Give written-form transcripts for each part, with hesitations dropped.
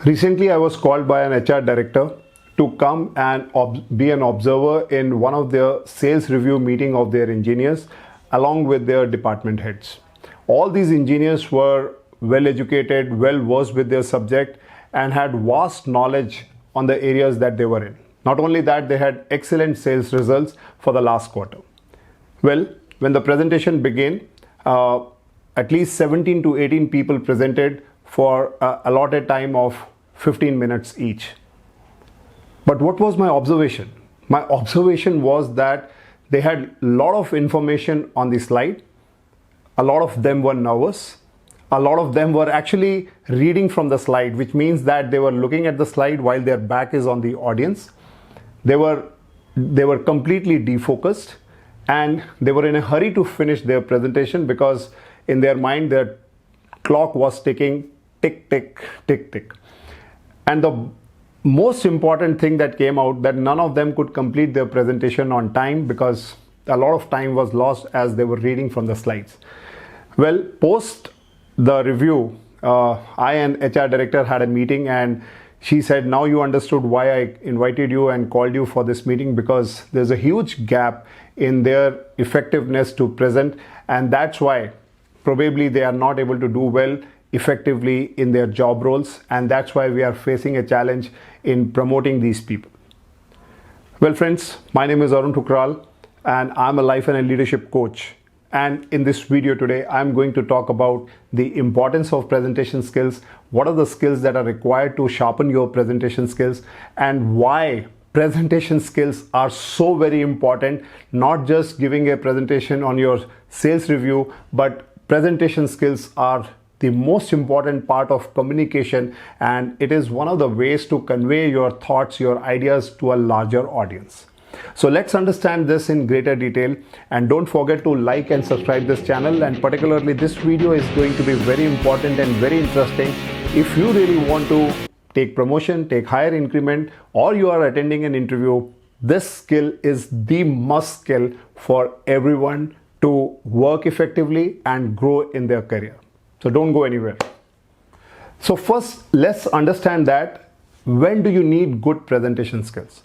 Recently, I was called by an HR director to come and be an observer in one of their sales review meeting of their engineers along with their department heads. All these engineers were well educated, well versed with their subject and had vast knowledge on the areas that they were in. Not only that, they had excellent sales results for the last quarter. Well, when the presentation began, at least 17 to 18 people presented for an allotted time of 15 minutes each. But what was my observation? My observation was that they had a lot of information on the slide. A lot of them were nervous. A lot of them were actually reading from the slide, which means that they were looking at the slide while their back is on the audience. They were completely defocused and they were in a hurry to finish their presentation because in their mind their clock was ticking tick, tick, tick, tick. And the most important thing that came out that none of them could complete their presentation on time because a lot of time was lost as they were reading from the slides. Well, post the review, I and HR director had a meeting and she said, now you understood why I invited you and called you for this meeting, because there's a huge gap in their effectiveness to present, and that's why probably they are not able to do well effectively in their job roles, and that's why we are facing a challenge in promoting these people. Well friends, my name is Arun and I'm a life and a leadership coach. And in this video today, I'm going to talk about the importance of presentation skills, what are the skills that are required to sharpen your presentation skills, and why presentation skills are so very important, not just giving a presentation on your sales review, but presentation skills are the most important part of communication, and it is one of the ways to convey your thoughts, your ideas to a larger audience. So let's understand this in greater detail, and don't forget to like and subscribe this channel, and particularly this video is going to be very important and very interesting. If you really want to take promotion, take higher increment, or you are attending an interview, this skill is the must skill for everyone to work effectively and grow in their career. So don't go anywhere. So first, let's understand that when do you need good presentation skills?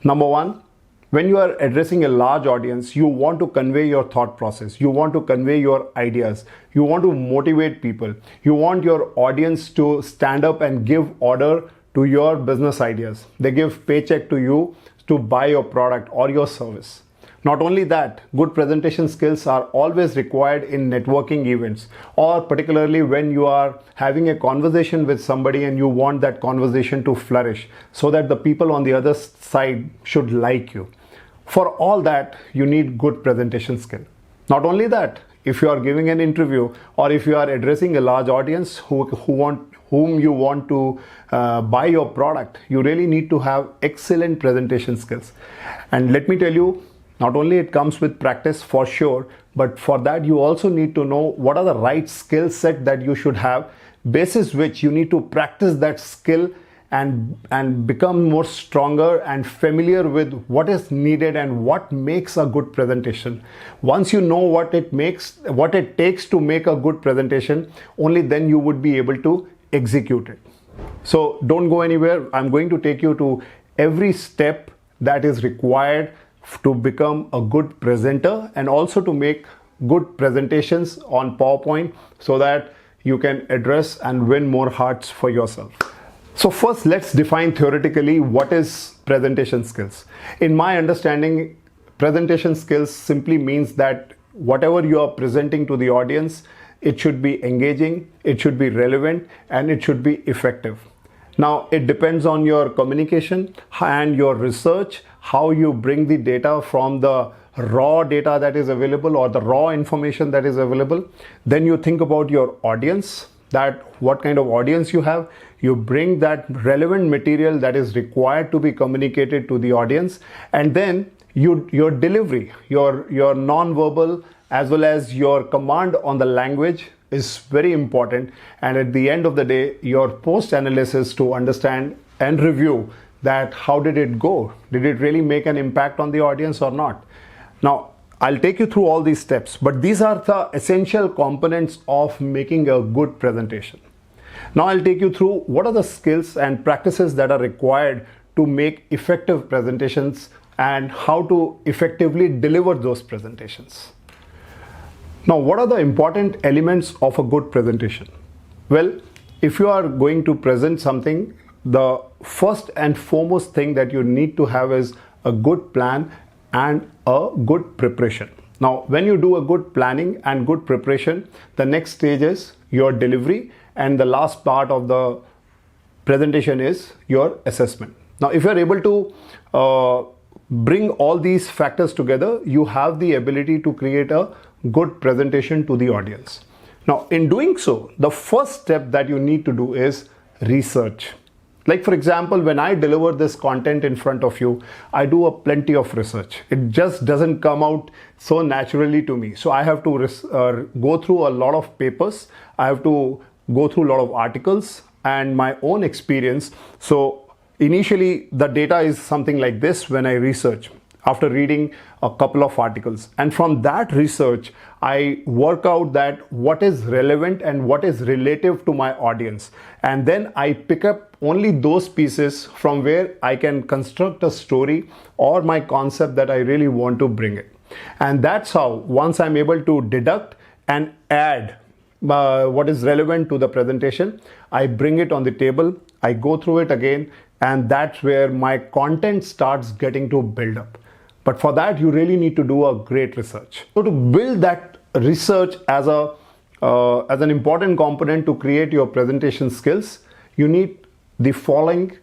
Number one, when you are addressing a large audience, you want to convey your thought process. You want to convey your ideas. You want to motivate people. You want your audience to stand up and give order to your business ideas. They give paycheck to you to buy your product or your service. Not only that, good presentation skills are always required in networking events, or particularly when you are having a conversation with somebody and you want that conversation to flourish so that the people on the other side should like you. For all that, you need good presentation skill. Not only that, if you are giving an interview or if you are addressing a large audience whom you want to buy your product, you really need to have excellent presentation skills. And let me tell you, not only it comes with practice for sure, but for that you also need to know what are the right skill set that you should have, basis which you need to practice that skill and become more stronger and familiar with what is needed and what makes a good presentation. Once you know what it takes to make a good presentation, only then you would be able to execute it. So don't go anywhere. I'm going to take you to every step that is required to become a good presenter and also to make good presentations on PowerPoint so that you can address and win more hearts for yourself. So first, let's define theoretically what is presentation skills. In my understanding, presentation skills simply means that whatever you are presenting to the audience, it should be engaging, it should be relevant, and it should be effective. Now, it depends on your communication and your research, how you bring the data from the raw data that is available or the raw information that is available. Then you think about your audience, that what kind of audience you have. You bring that relevant material that is required to be communicated to the audience, and then your delivery, your non-verbal as well as your command on the language is very important. And at the end of the day, your post analysis to understand and review that how did it go? Did it really make an impact on the audience or not? Now, I'll take you through all these steps, but these are the essential components of making a good presentation. Now I'll take you through what are the skills and practices that are required to make effective presentations and how to effectively deliver those presentations. Now, what are the important elements of a good presentation? Well, if you are going to present something, the first and foremost thing that you need to have is a good plan and a good preparation. Now, when you do a good planning and good preparation, the next stage is your delivery, and the last part of the presentation is your assessment. Now, if you're able to bring all these factors together, you have the ability to create a good presentation to the audience. Now, in doing so, the first step that you need to do is research. Like for example, when I deliver this content in front of you, I do a plenty of research. It just doesn't come out so naturally to me. So I have to go through a lot of papers. I have to go through a lot of articles and my own experience. So initially the data is something like this when I research after reading a couple of articles, and from that research I work out that what is relevant and what is relative to my audience, and then I pick up only those pieces from where I can construct a story or my concept that I really want to bring it. And that's how, once I'm able to deduct and add what is relevant to the presentation, I bring it on the table, I go through it again, and that's where my content starts getting to build up. But for that, you really need to do a great research. So to build that research as an important component to create your presentation skills, you need the following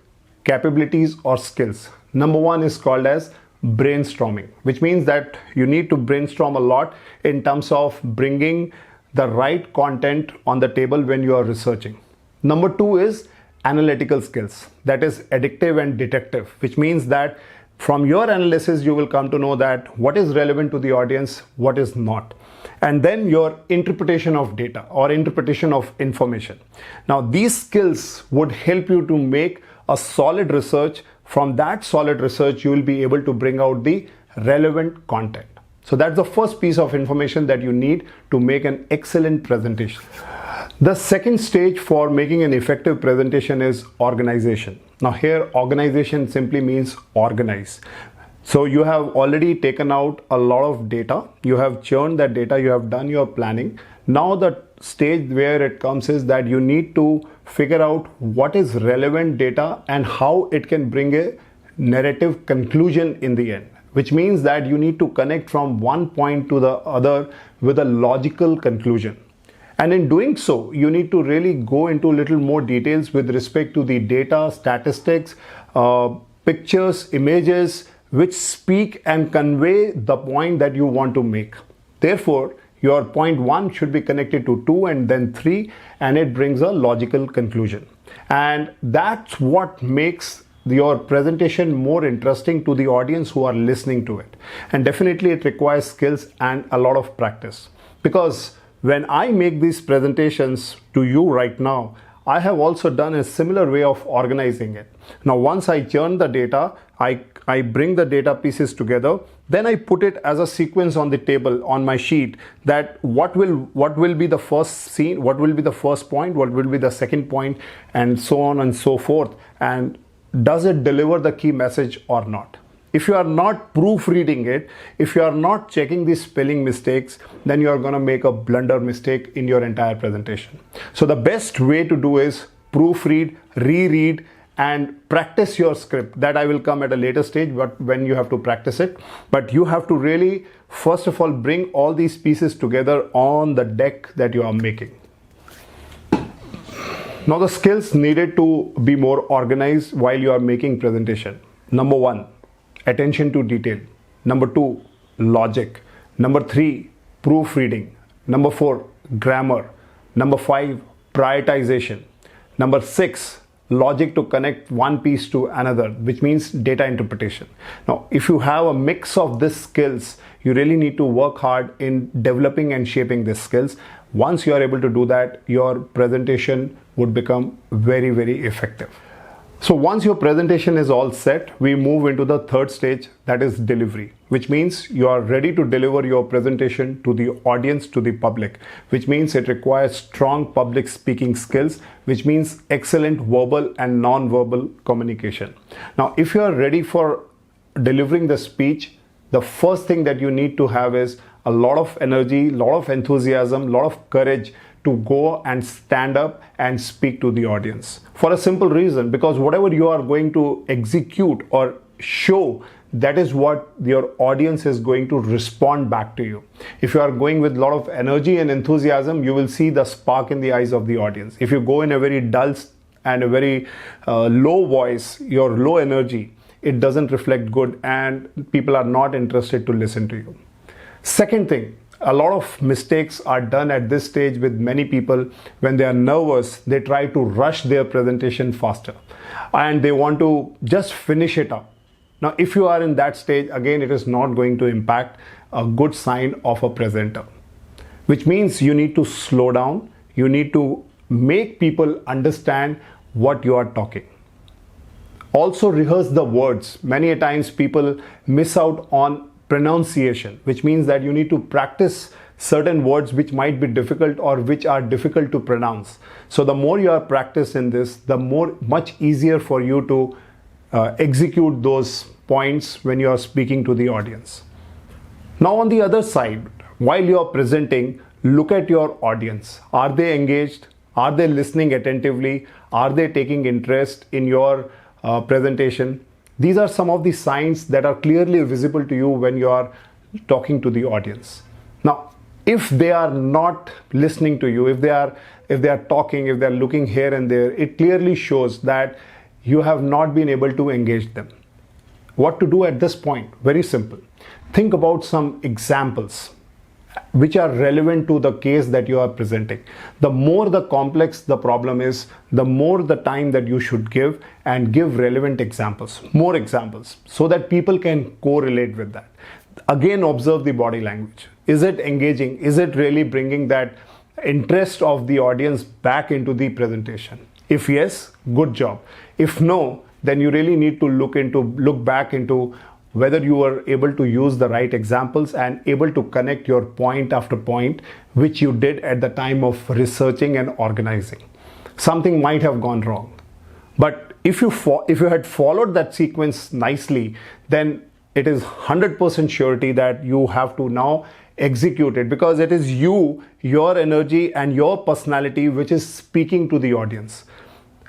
capabilities or skills. Number one is called as brainstorming, which means that you need to brainstorm a lot in terms of bringing the right content on the table when you are researching. Number two is analytical skills, that is addictive and detective, which means that from your analysis you will come to know that what is relevant to the audience, what is not, and then your interpretation of data or interpretation of information. Now these skills would help you to make a solid research. From that solid research you will be able to bring out the relevant content. So that's the first piece of information that you need to make an excellent presentation. The second stage for making an effective presentation is organization. Now here, organization simply means organize. So you have already taken out a lot of data, you have churned that data, you have done your planning. Now the stage where it comes is that you need to figure out what is relevant data and how it can bring a narrative conclusion in the end, which means that you need to connect from one point to the other with a logical conclusion. And in doing so, you need to really go into a little more details with respect to the data, statistics, pictures, images, which speak and convey the point that you want to make. Therefore, your point 1 should be connected to 2 and then 3, and it brings a logical conclusion. And that's what makes your presentation more interesting to the audience who are listening to it. And definitely it requires skills and a lot of practice, because when I make these presentations to you right now, I have also done a similar way of organizing it. Now once I churn the data, I bring the data pieces together, then I put it as a sequence on the table on my sheet, that what will be the first scene, what will be the first point, what will be the second point, and so on and so forth, and does it deliver the key message or not. If you are not proofreading it, if you are not checking the spelling mistakes, then you are going to make a blunder mistake in your entire presentation. So the best way to do is proofread, reread, and practice your script. That I will come at a later stage, but when you have to practice it. But you have to really, first of all, bring all these pieces together on the deck that you are making. Now the skills needed to be more organized while you are making presentation. Number 1, attention to detail. Number 2, logic. Number 3, proofreading. Number 4, grammar. Number 5, prioritization. Number 6, logic to connect one piece to another, which means data interpretation. Now, if you have a mix of these skills, you really need to work hard in developing and shaping these skills. Once you are able to do that, your presentation would become very, very effective. So once your presentation is all set, we move into the third stage, that is delivery, which means you are ready to deliver your presentation to the audience, to the public, which means it requires strong public speaking skills, which means excellent verbal and non-verbal communication. Now, if you are ready for delivering the speech, the first thing that you need to have is a lot of energy, a lot of enthusiasm, a lot of courage to go and stand up and speak to the audience. For a simple reason, because whatever you are going to execute or show, that is what your audience is going to respond back to you. If you are going with a lot of energy and enthusiasm, you will see the spark in the eyes of the audience. If you go in a very dull and a very low voice, your low energy, it doesn't reflect good and people are not interested to listen to you. Second thing, a lot of mistakes are done at this stage with many people. When they are nervous, they try to rush their presentation faster and they want to just finish it up. Now, if you are in that stage, again, it is not going to impact a good sign of a presenter, which means you need to slow down. You need to make people understand what you are talking. Also rehearse the words. Many a times people miss out on pronunciation, which means that you need to practice certain words which might be difficult or which are difficult to pronounce. So the more you are practiced in this, the much easier for you to execute those points when you are speaking to the audience. Now on the other side, while you are presenting, look at your audience. Are they engaged? Are they listening attentively? Are they taking interest in your presentation? These are some of the signs that are clearly visible to you when you are talking to the audience. Now, if they are not listening to you, if they are talking, if they are looking here and there, it clearly shows that you have not been able to engage them. What to do at this point? Very simple. Think about some examples which are relevant to the case that you are presenting. The more the complex the problem is, the more the time that you should give and give relevant examples, more examples, so that people can correlate with that. Again, observe the body language. Is it engaging? Is it really bringing that interest of the audience back into the presentation? If yes, good job. If no, then you really need to look back into whether you were able to use the right examples and able to connect your point after point, which you did at the time of researching and organizing. Something might have gone wrong. But if you had followed that sequence nicely, then it is 100% surety that you have to now execute it, because it is you, your energy and your personality which is speaking to the audience.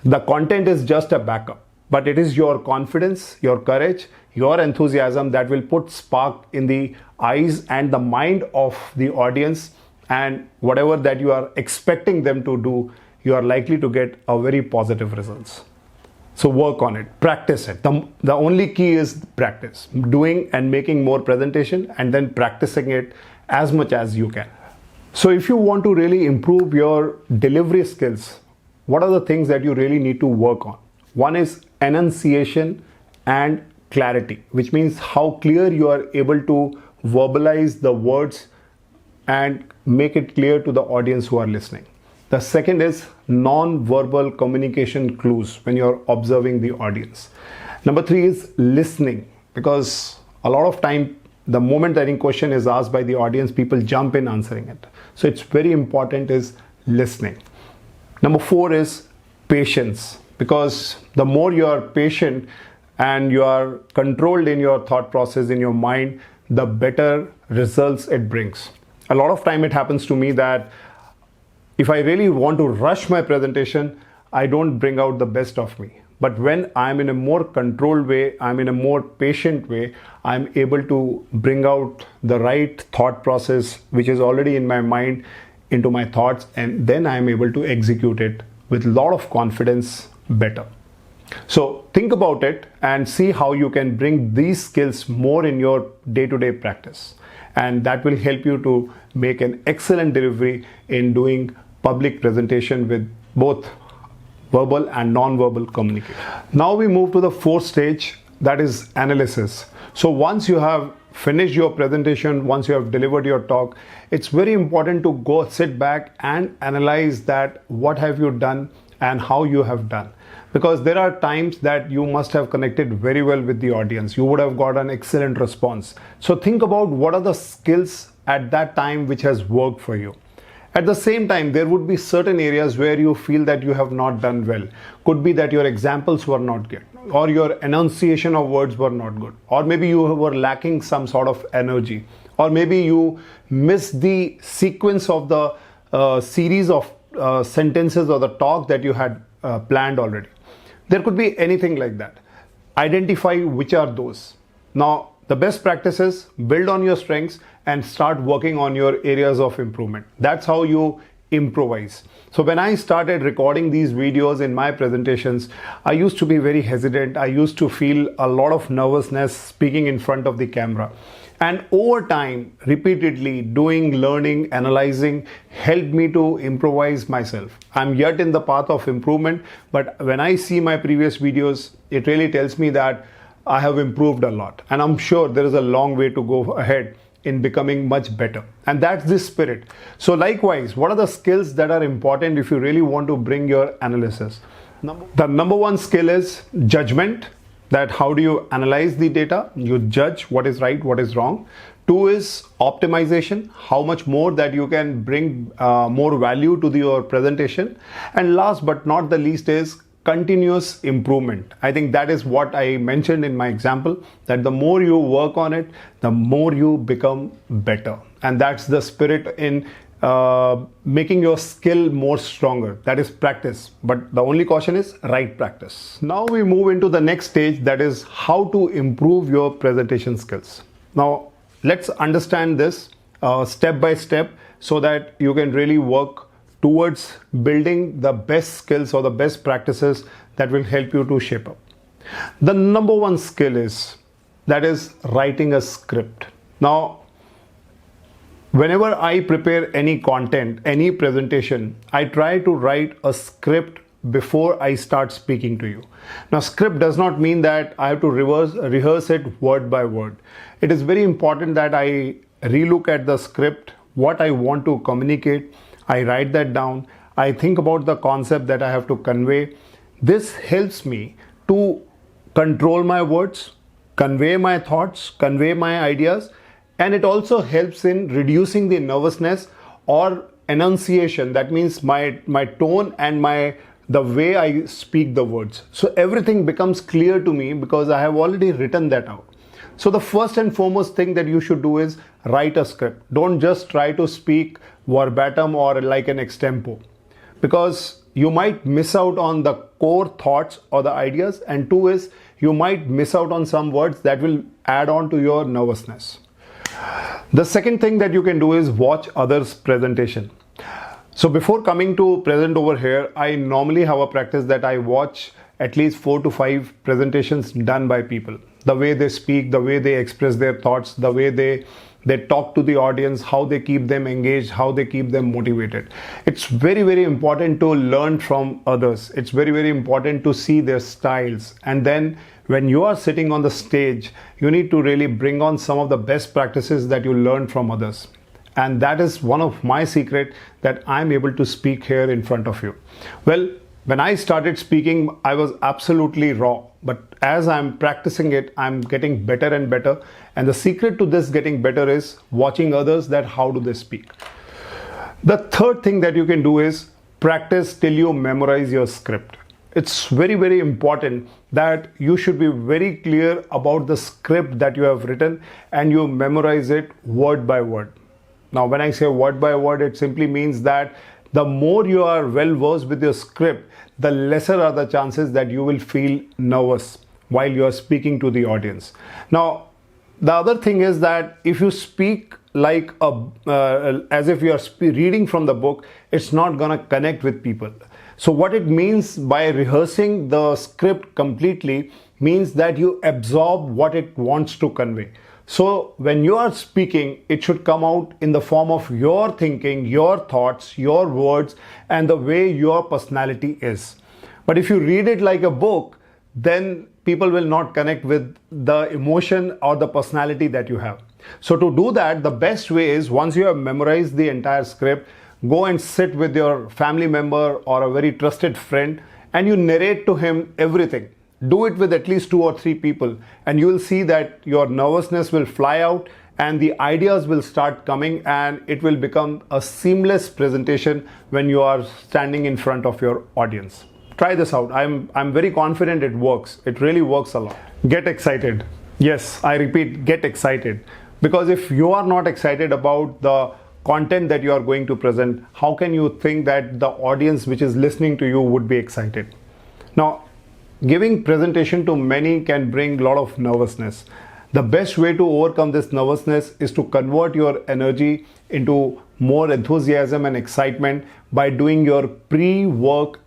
The content is just a backup, but it is your confidence, your courage, your enthusiasm that will put spark in the eyes and the mind of the audience, and whatever that you are expecting them to do, you are likely to get a very positive results. So work on it, practice it. The only key is practice, doing and making more presentation and then practicing it as much as you can. So if you want to really improve your delivery skills, what are the things that you really need to work on? One is enunciation and clarity, which means how clear you are able to verbalize the words and make it clear to the audience who are listening. The second is non-verbal communication clues when you're observing the audience. Number three is listening, because a lot of time, the moment any question is asked by the audience, people jump in answering it. So it's very important is listening. Number four is patience, because the more you are patient and you are controlled in your thought process, in your mind, the better results it brings. A lot of time it happens to me that if I really want to rush my presentation, I don't bring out the best of me. But when I'm in a more controlled way, I'm in a more patient way, I'm able to bring out the right thought process, which is already in my mind, into my thoughts, and then I'm able to execute it with a lot of confidence better. So think about it and see how you can bring these skills more in your day-to-day practice. And that will help you to make an excellent delivery in doing public presentation with both verbal and non-verbal communication. Now we move to the fourth stage, that is analysis. So once you have finished your presentation, once you have delivered your talk, it's very important to go sit back and analyze that what have you done and how you have done. because there are times that you must have connected very well with the audience. You would have got an excellent response. So think about what are the skills at that time which has worked for you. At the same time, there would be certain areas where you feel that you have not done well. Could be that your examples were not good, or your enunciation of words were not good, or maybe you were lacking some sort of energy, or maybe you missed the sequence of the series of sentences or the talk that you had planned already. There could be anything like that. Identify which are those. Now, the best practice is build on your strengths and start working on your areas of improvement. That's how you improvise. So when I started recording these videos in my presentations, I used to be very hesitant. I used to feel a lot of nervousness speaking in front of the camera. And over time, repeatedly doing, learning, analyzing helped me to improvise myself. I'm yet in the path of improvement, but when I see my previous videos, it really tells me that I have improved a lot. And I'm sure there is a long way to go ahead in becoming much better. And that's the spirit. So likewise, what are the skills that are important if you really want to bring your analysis? The number one skill is judgment. That how do you analyze the data? You judge what is right, what is wrong. Two is optimization, how much more that you can bring more value to your presentation. And last but not the least is continuous improvement. I think that is what I mentioned in my example, that the more you work on it, the more you become better. And that's the spirit in making your skill more stronger. That is practice. But the only caution is right practice. Now we move into the next stage, that is how to improve your presentation skills. Now let's understand this step by step so that you can really work towards building the best skills or the best practices that will help you to shape up. The number one skill is writing a script. Now, whenever I prepare any content, any presentation, I try to write a script before I start speaking to you. Now, script does not mean that I have to rehearse it word by word. It is very important that I relook at the script, what I want to communicate. I write that down. I think about the concept that I have to convey. This helps me to control my words, convey my thoughts, convey my ideas, and it also helps in reducing the nervousness or enunciation. That means my tone and the way I speak the words. So everything becomes clear to me because I have already written that out. So the first and foremost thing that you should do is write a script. Don't just try to speak verbatim or like an extempo, because you might miss out on the core thoughts or the ideas, and two is you might miss out on some words that will add on to your nervousness. The second thing that you can do is watch others' presentation. So before coming to present over here, I normally have a practice that I watch at least 4 to 5 presentations done by people. The way they speak, the way they express their thoughts, the way they talk to the audience, how they keep them engaged, how they keep them motivated. It's very, very important to learn from others. It's very, very important to see their styles. And then when you are sitting on the stage, you need to really bring on some of the best practices that you learn from others. And that is one of my secret that I'm able to speak here in front of you. Well, when I started speaking, I was absolutely raw. But as I'm practicing it, I'm getting better and better. And the secret to this getting better is watching others, that how do they speak. The third thing that you can do is practice till you memorize your script. It's very, very important that you should be very clear about the script that you have written and you memorize it word by word. Now, when I say word by word, it simply means that the more you are well versed with your script, the lesser are the chances that you will feel nervous while you are speaking to the audience. Now, the other thing is that if you speak like as if you are reading from the book, it's not gonna connect with people. So what it means by rehearsing the script completely means that you absorb what it wants to convey. So when you are speaking, it should come out in the form of your thinking, your thoughts, your words, and the way your personality is. But if you read it like a book, then people will not connect with the emotion or the personality that you have. So to do that, the best way is, once you have memorized the entire script, go and sit with your family member or a very trusted friend and you narrate to him everything. Do it with at least 2 or 3 people, and you will see that your nervousness will fly out and the ideas will start coming, and it will become a seamless presentation when you are standing in front of your audience. Try this out. I'm very confident it works. It really works a lot. Get excited. Yes, I repeat, get excited. Because if you are not excited about the content that you are going to present, how can you think that the audience which is listening to you would be excited? Now, giving presentation to many can bring a lot of nervousness. The best way to overcome this nervousness is to convert your energy into more enthusiasm and excitement by doing your pre-work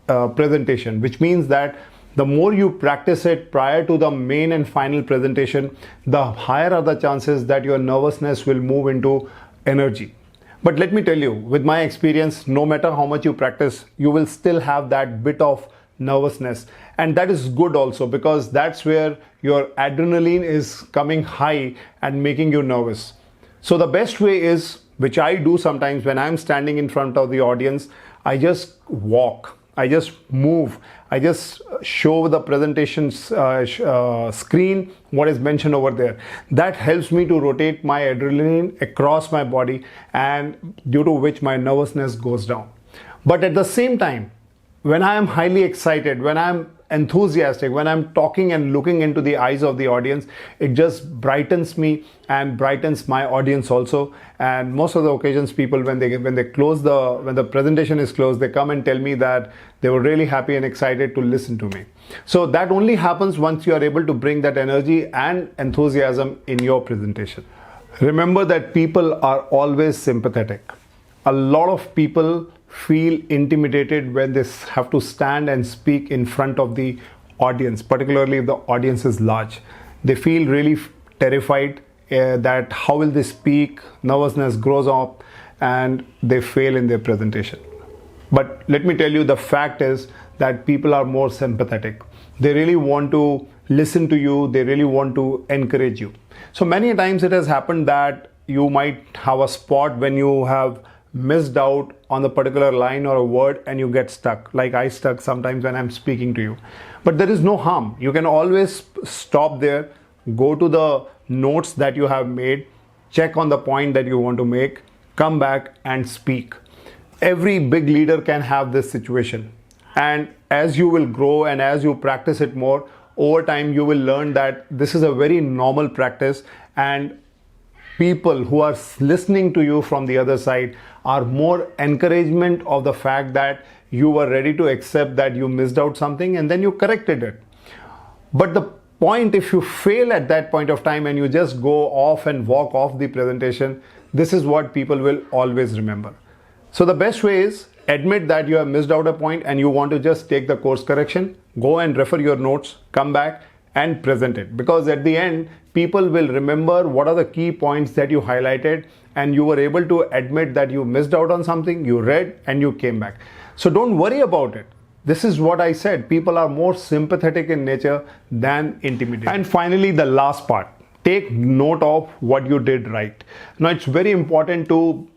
presentation, which means that the more you practice it prior to the main and final presentation, the higher are the chances that your nervousness will move into energy. But let me tell you, with my experience, no matter how much you practice, you will still have that bit of nervousness, and that is good also, because that's where your adrenaline is coming high and making you nervous. So the best way is, which I do sometimes when I'm standing in front of the audience, I just walk, I just move, I just show the presentation screen what is mentioned over there. That helps me to rotate my adrenaline across my body, and due to which my nervousness goes down. But at the same time, when I am highly excited, when I'm enthusiastic, when I'm talking and looking into the eyes of the audience, it just brightens me and brightens my audience also. And most of the occasions, people when the presentation is closed, they come and tell me that they were really happy and excited to listen to me. So that only happens once you are able to bring that energy and enthusiasm in your presentation. Remember that people are always sympathetic. A lot of people feel intimidated when they have to stand and speak in front of the audience, particularly if the audience is large. They feel really terrified that how will they speak, nervousness grows up, and they fail in their presentation. But let me tell you, the fact is that people are more sympathetic. They really want to listen to you, they really want to encourage you. So many times it has happened that you might have a spot when you have missed out on the particular line or a word and you get stuck, like I stuck sometimes when I'm speaking to you. But there is no harm. You can always stop there, go to the notes that you have made, check on the point that you want to make, come back and speak. Every big leader can have this situation, and as you will grow and as you practice it more, over time you will learn that this is a very normal practice, and people who are listening to you from the other side are more encouragement of the fact that you were ready to accept that you missed out something and then you corrected it. But the point, if you fail at that point of time and you just go off and walk off the presentation, this is what people will always remember. So the best way is admit that you have missed out a point and you want to just take the course correction, go and refer your notes, come back and present it, because at the end people will remember what are the key points that you highlighted and you were able to admit that you missed out on something, you read and you came back. So don't worry about it. This is what I said, people are more sympathetic in nature than intimidated. And finally, the last part, take note of what you did right. Now it's very important to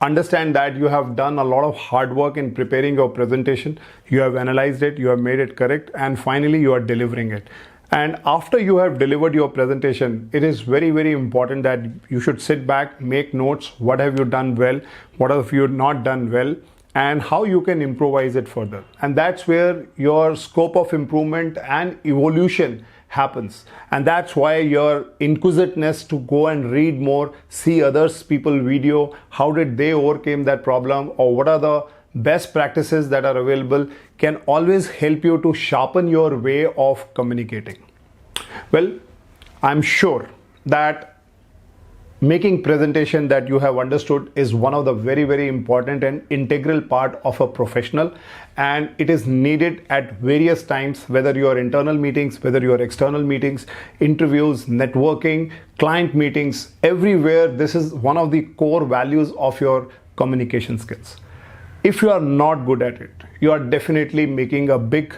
understand that you have done a lot of hard work in preparing your presentation, you have analyzed it, you have made it correct, and finally you are delivering it. And after you have delivered your presentation, it is very, very important that you should sit back, make notes, what have you done well, what have you not done well, and how you can improvise it further. And that's where your scope of improvement and evolution happens. And that's why your inquisitiveness to go and read more, see others people video, how did they overcome that problem, or what are the best practices that are available, can always help you to sharpen your way of communicating. Well, I'm sure that making presentation that you have understood is one of the very, very important and integral part of a professional, and it is needed at various times, whether your internal meetings, whether your external meetings, interviews, networking, client meetings, everywhere. This is one of the core values of your communication skills. If you are not good at it, you are definitely making a big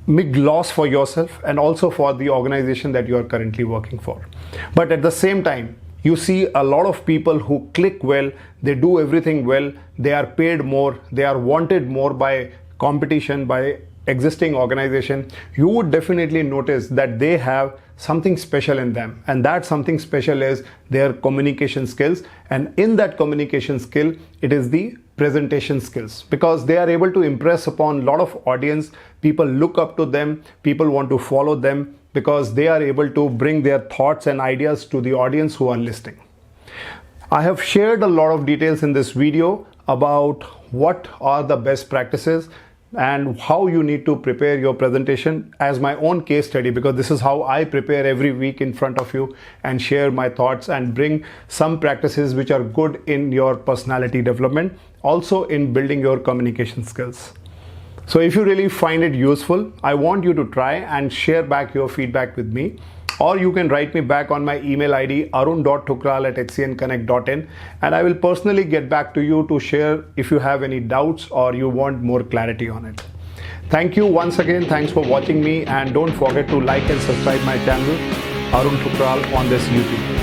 loss for yourself and also for the organization that you are currently working for. But at the same time, you see a lot of people who click well, they do everything well, they are paid more, they are wanted more by competition by existing organization, you would definitely notice that they have something special in them, and that something special is their communication skills. And in that communication skill, it is the presentation skills, because they are able to impress upon a lot of audience. People look up to them, people want to follow them, because they are able to bring their thoughts and ideas to the audience who are listening. I have shared a lot of details in this video about what are the best practices and how you need to prepare your presentation as my own case study, because this is how I prepare every week in front of you and share my thoughts and bring some practices which are good in your personality development, also in building your communication skills. So if you really find it useful, I want you to try and share back your feedback with me, or you can write me back on my email ID arun.thukral@hcnconnect.in, and I will personally get back to you to share if you have any doubts or you want more clarity on it. Thank you once again. Thanks for watching me, and don't forget to like and subscribe my channel Arun Thukral on this YouTube.